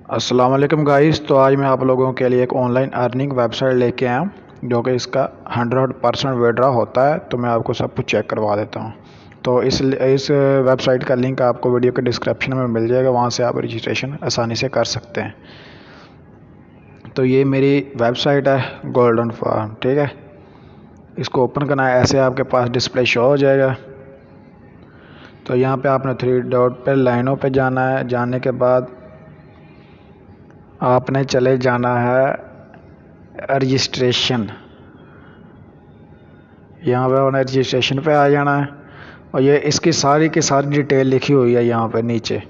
अस्सलाम वालेकुम गाइस। तो आज मैं आप लोगों के लिए एक ऑनलाइन अर्निंग वेबसाइट लेके आया हूँ जो कि इसका 100% विड्रॉ होता है। तो मैं आपको सब कुछ चेक करवा देता हूँ। तो इस वेबसाइट का लिंक आपको वीडियो के डिस्क्रिप्शन में मिल जाएगा, वहाँ से आप रजिस्ट्रेशन आसानी से कर सकते हैं। तो ये मेरी वेबसाइट है गोल्डन फार्म, ठीक है। इसको ओपन करना है, ऐसे आपके पास डिस्प्ले शो हो जाएगा। तो यहाँ पे आपने 3 डॉट पे लाइनों पे जाना है। जाने के बाद आपने चले जाना है रजिस्ट्रेशन। यहाँ पे आपने रजिस्ट्रेशन पे आ जाना है और ये इसकी सारी की सारी डिटेल लिखी हुई है यहाँ पे नीचे।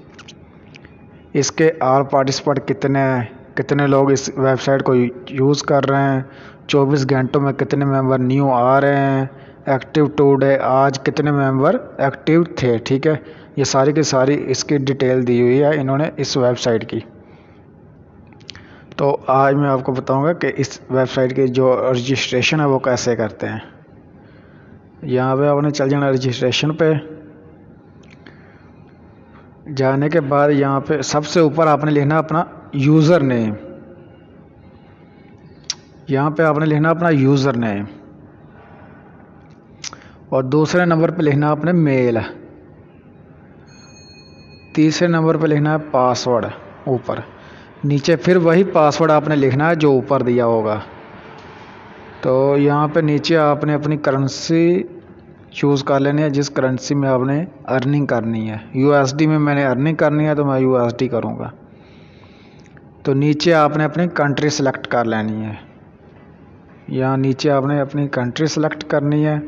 इसके आल पार्टिसिपेंट कितने हैं, कितने लोग इस वेबसाइट को यूज़ कर रहे हैं, 24 घंटों में कितने मेंबर न्यू आ रहे हैं, एक्टिव टुडे आज कितने मेंबर एक्टिव थे, ठीक है। ये सारी की सारी इसकी डिटेल दी हुई है इन्होंने इस वेबसाइट की। तो आज मैं आपको बताऊंगा कि इस वेबसाइट की जो रजिस्ट्रेशन है वो कैसे करते हैं। यहाँ पे आपने चल जाना रजिस्ट्रेशन पे। जाने के बाद यहाँ पे सबसे ऊपर आपने लिखना अपना यूज़र नेम। यहाँ पे आपने लिखना अपना यूज़र नेम और दूसरे नंबर पे लिखना अपने मेल। तीसरे नंबर पे लिखना है पासवर्ड ऊपर। नीचे फिर वही पासवर्ड आपने लिखना है जो ऊपर दिया होगा। तो यहाँ पे नीचे आपने अपनी करेंसी चूज़ कर लेनी है, जिस करेंसी में आपने अर्निंग करनी है। यूएसडी में मैंने अर्निंग करनी है तो मैं यूएसडी करूँगा। तो नीचे आपने अपनी कंट्री सेलेक्ट कर लेनी है। यहाँ नीचे आपने अपनी कंट्री सेलेक्ट करनी है।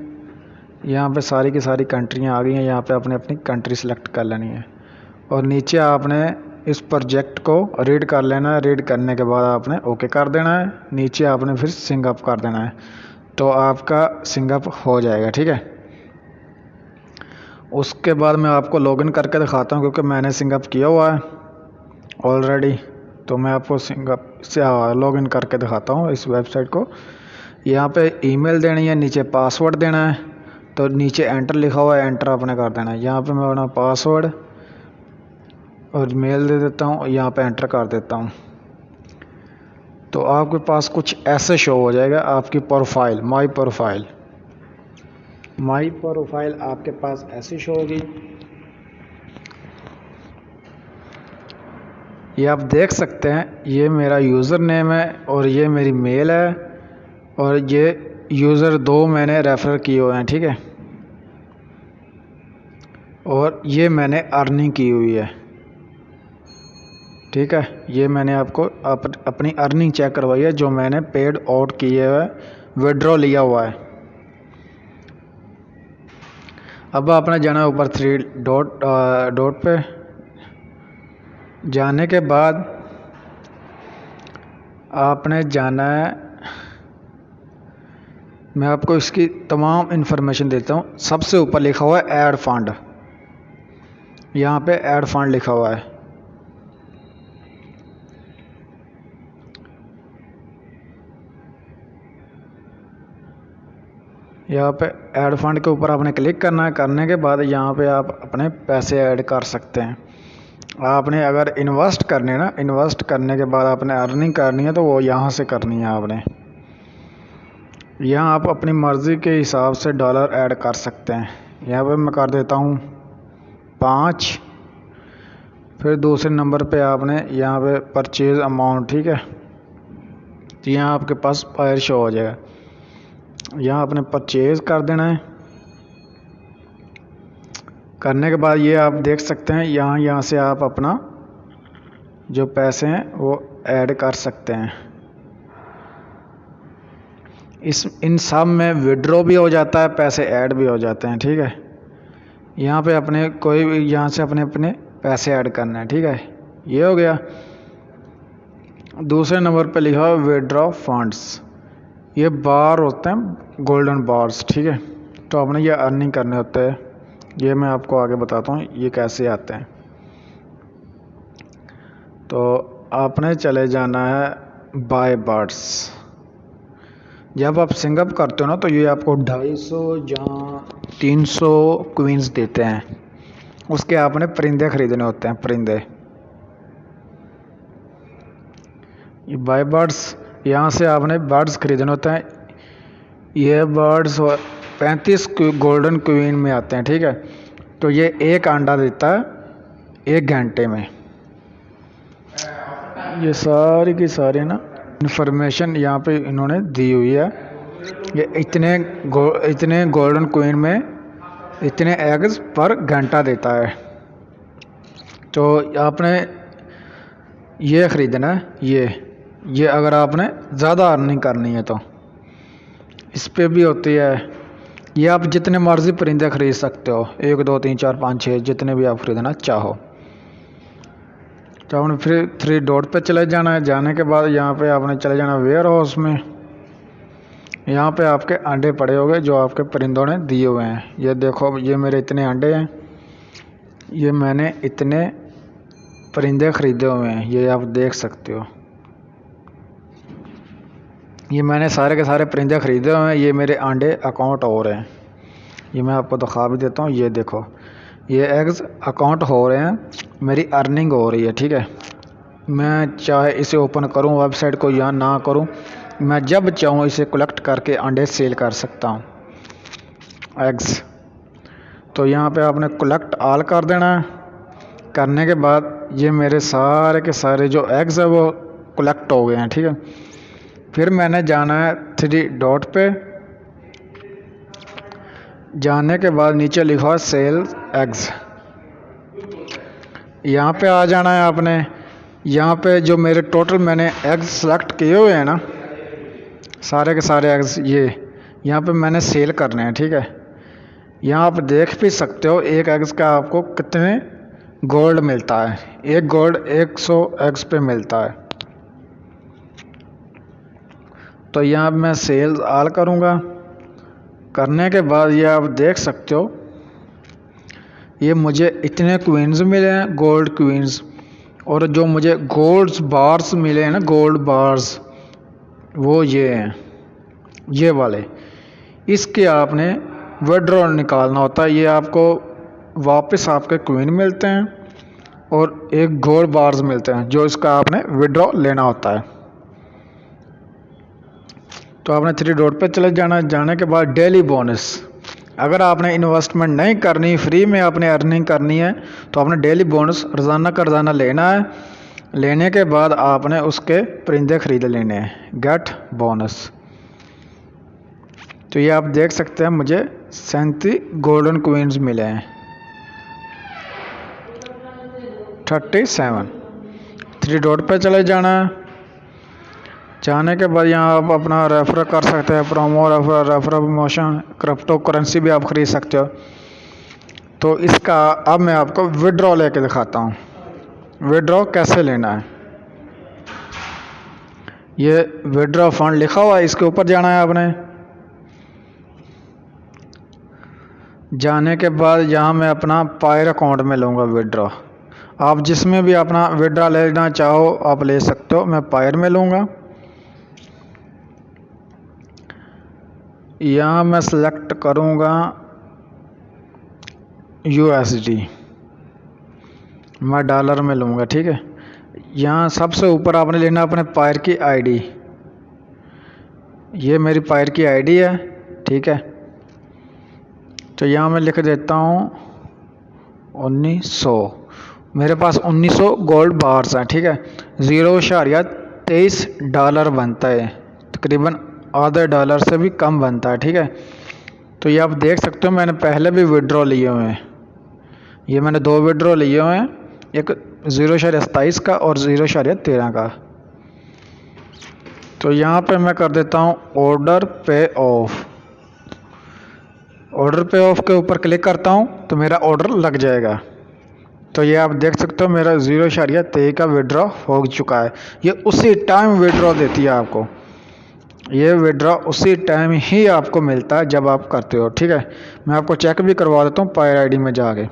यहाँ पे सारी की सारी कंट्रियाँ आ गई हैं। यहाँ पे आपने अपनी कंट्री सेलेक्ट कर लेनी है और नीचे आपने इस प्रोजेक्ट को रीड कर लेना है। रीड करने के बाद आपने ओके कर देना है। नीचे आपने फिर सिंग अप कर देना है तो आपका सिंग अप हो जाएगा, ठीक है। उसके बाद मैं आपको लॉगिन करके दिखाता हूँ क्योंकि मैंने सिंग अप किया हुआ है ऑलरेडी। तो मैं आपको सिंग अप से लॉगिन करके दिखाता हूँ इस वेबसाइट को। यहाँ पे ईमेल देनी है, नीचे पासवर्ड देना है। तो नीचे एंटर लिखा हुआ है, एंटर आपने कर देना है। यहाँ पे मैं अपना पासवर्ड और मेल दे देता हूँ, यहाँ पे एंटर कर देता हूँ। तो आपके पास कुछ ऐसे शो हो जाएगा आपकी प्रोफाइल, माई प्रोफाइल आपके पास ऐसी शो होगी। ये आप देख सकते हैं, ये मेरा यूज़र नेम है और ये मेरी मेल है और ये यूज़र 2 मैंने रेफ़र किए हुए हैं, ठीक है। और ये मैंने अर्निंग की हुई है, ठीक है। ये मैंने आपको अपनी अर्निंग चेक करवाई है जो मैंने पेड आउट किए हुए विड्रॉ लिया हुआ है। अब आपने जाना है ऊपर 3 डॉट पे। जाने के बाद आपने जाना है, मैं आपको इसकी तमाम इन्फॉर्मेशन देता हूँ। सबसे ऊपर लिखा हुआ है ऐड फंड, यहाँ पे ऐड फंड लिखा हुआ है। यहाँ पे ऐड फंड के ऊपर आपने क्लिक करना है। करने के बाद यहाँ पे आप अपने पैसे ऐड कर सकते हैं। आपने अगर इन्वेस्ट करने ना, इन्वेस्ट करने के बाद आपने अर्निंग करनी है तो वो यहाँ से करनी है आपने। यहाँ आप अपनी मर्ज़ी के हिसाब से डॉलर ऐड कर सकते हैं। यहाँ पे मैं कर देता हूँ 5। फिर दूसरे नंबर पे आपने यहाँ पे परचेज़ अमाउंट, ठीक है। तो यहाँ आपके पास फायर शो हो जाएगा, यहाँ आपने परचेज़ कर देना है। करने के बाद ये आप देख सकते हैं, यहाँ से आप अपना जो पैसे हैं वो ऐड कर सकते हैं। इन सब में विड्रॉ भी हो जाता है, पैसे ऐड भी हो जाते हैं, ठीक है। यहाँ पे अपने कोई भी यहाँ से अपने पैसे ऐड करना है, ठीक है। ये हो गया। दूसरे नंबर पे लिखा हुआ विड्रॉ फंड्स। ये बार होते हैं गोल्डन बार्स, ठीक है। तो आपने ये अर्निंग करने होते हैं। ये मैं आपको आगे बताता हूँ ये कैसे आते हैं। तो आपने चले जाना है बाय बर्ड्स। जब आप सिंग अप करते हो ना तो ये आपको 250 या 300 क्वींस देते हैं। उसके आपने परिंदे ख़रीदने होते हैं, परिंदे। ये बाय बर्ड्स, यहाँ से आपने बर्ड्स खरीदने होते हैं। ये बर्ड्स 35 गोल्डन क्वीन में आते हैं, ठीक है। तो ये एक अंडा देता है 1 घंटे में। ये सारी की सारी ना इन्फॉर्मेशन यहाँ पे इन्होंने दी हुई है। ये इतने गोल्डन क्वीन में इतने एग्स पर घंटा देता है। तो आपने ये ख़रीदना है, ये अगर आपने ज़्यादा अर्निंग करनी है तो इस पे भी होती है। ये आप जितने मर्ज़ी परिंदे ख़रीद सकते हो, 1 2 3 4 5 6 जितने भी आप ख़रीदना चाहो। तो आपने फिर 3 डॉट पे चले जाना है। जाने के बाद यहाँ पे आपने चले जाना वेयर हाउस में। यहाँ पे आपके अंडे पड़े होंगे जो आपके परिंदों ने दिए हुए हैं। ये देखो, ये मेरे इतने अंडे हैं, ये मैंने इतने परिंदे ख़रीदे हुए हैं, ये आप देख सकते हो। ये मैंने सारे के सारे परिंदे ख़रीदे हुए हैं। ये मेरे अंडे अकाउंट हो रहे हैं, ये मैं आपको दिखा भी देता हूँ। ये देखो, ये एग्स अकाउंट हो रहे हैं, मेरी अर्निंग हो रही है, ठीक है। मैं चाहे इसे ओपन करूँ वेबसाइट को या ना करूँ, मैं जब चाहूँ इसे कलेक्ट करके अंडे सेल कर सकता हूँ एग्स। तो यहाँ पे आपने कलेक्ट ऑल कर देना है। करने के बाद ये मेरे सारे के सारे जो एग्स है वो कलेक्ट हो गए हैं, ठीक है। फिर मैंने जाना है 3 डॉट पे। जाने के बाद नीचे लिखा है सेल एग्स, यहाँ पे आ जाना है आपने। यहाँ पे जो मेरे टोटल मैंने एग्स सेलेक्ट किए हुए हैं ना, सारे के सारे एग्स ये यहाँ पे मैंने सेल करने हैं, ठीक है। यहाँ आप देख भी सकते हो एक एग्स का आपको कितने गोल्ड मिलता है। एक गोल्ड 100 एग्स पे मिलता है। तो यहाँ मैं सेल ऑल करूँगा। करने के बाद ये आप देख सकते हो, ये मुझे इतने क्वींस मिले हैं, गोल्ड क्वींस। और जो मुझे गोल्ड बार्स मिले हैं ना, गोल्ड बार्स, वो ये हैं, ये वाले। इसके आपने विड्रॉ निकालना होता है। ये आपको वापस आपके क्वीन मिलते हैं और एक गोल्ड बार्स मिलते हैं, जो इसका आपने विड्रॉ लेना होता है। तो आपने 3 डॉट पे चले जाना। जाने के बाद डेली बोनस, अगर आपने इन्वेस्टमेंट नहीं करनी, फ्री में आपने अर्निंग करनी है, तो आपने डेली बोनस रोज़ाना का रोज़ाना लेना है। लेने के बाद आपने उसके परिंदे ख़रीद लेने हैं, गेट बोनस। तो ये आप देख सकते हैं मुझे 37 गोल्डन क्वींस मिले हैं, 37। 3 डॉट पे चले जाना है। जाने के बाद यहाँ आप अपना रेफर कर सकते हैं, promo refer promotion, crypto currency भी आप ख़रीद सकते हो। तो इसका अब मैं आपको विड्रॉ लेके दिखाता हूँ, विड्रॉ कैसे लेना है। ये विड्रॉ फंड लिखा हुआ है, इसके ऊपर जाना है आपने। जाने के बाद यहाँ मैं अपना पायर अकाउंट में लूँगा विड्रॉ। आप जिसमें भी अपना विड्रॉ लेना चाहो आप ले सकते हो, मैं पायर में लूँगा। यहाँ मैं सेलेक्ट करूँगा USD, मैं डॉलर में लूँगा, ठीक है। यहाँ सबसे ऊपर आपने लेना अपने पायर की ID, ये मेरी पायर की ID है, ठीक है। तो यहाँ मैं लिख देता हूँ 1900, मेरे पास 1900 गोल्ड बार्स हैं, ठीक है। $0.23 बनता है, तकरीबन आधे डॉलर से भी कम बनता है, ठीक है। तो ये आप देख सकते हो मैंने पहले भी विड्रॉ लिए हुए हैं। ये मैंने 2 विड्रॉ लिए हुए हैं, एक 0.27 का और 0.13 का। तो यहाँ पे मैं कर देता हूँ ऑर्डर पे ऑफ। ऑर्डर पे ऑफ के ऊपर क्लिक करता हूँ तो मेरा ऑर्डर लग जाएगा। तो ये आप देख सकते हो मेरा 0.23 का विड्रॉ हो चुका है। ये उसी टाइम विड्रॉ देती है आपको, ये विड्रॉ उसी टाइम ही आपको मिलता है जब आप करते हो, ठीक है। मैं आपको चेक भी करवा देता हूँ पायर ID में जाके।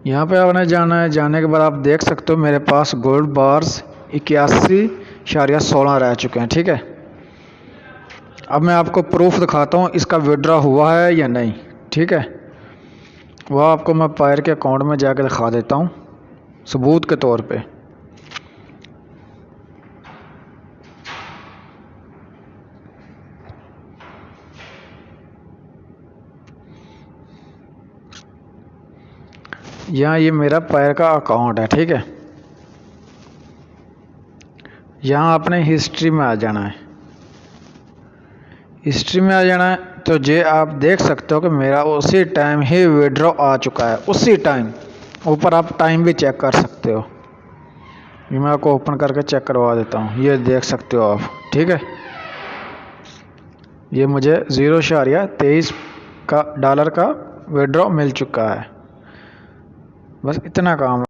यहाँ पे आपने जाना है। जाने के बाद आप देख सकते हो मेरे पास गोल्ड बार्स 81.16 रह चुके हैं, ठीक है। अब मैं आपको प्रूफ दिखाता हूँ इसका विड्रॉ हुआ है या नहीं, ठीक है। वह आपको मैं पायर के अकाउंट में जाकर दिखा देता हूँ सबूत के तौर पे। यहाँ ये मेरा पैर का अकाउंट है, ठीक है। यहाँ आपने हिस्ट्री में आ जाना है। हिस्ट्री में आ जाना है तो ये आप देख सकते हो कि मेरा उसी टाइम ही विड्रॉ आ चुका है, उसी टाइम। ऊपर आप टाइम भी चेक कर सकते हो। ये मैं आपको ओपन करके चेक करवा देता हूँ, ये देख सकते हो आप, ठीक है। ये मुझे 0.23 का डॉलर का विड्रॉ मिल चुका है। बस इतना काम है।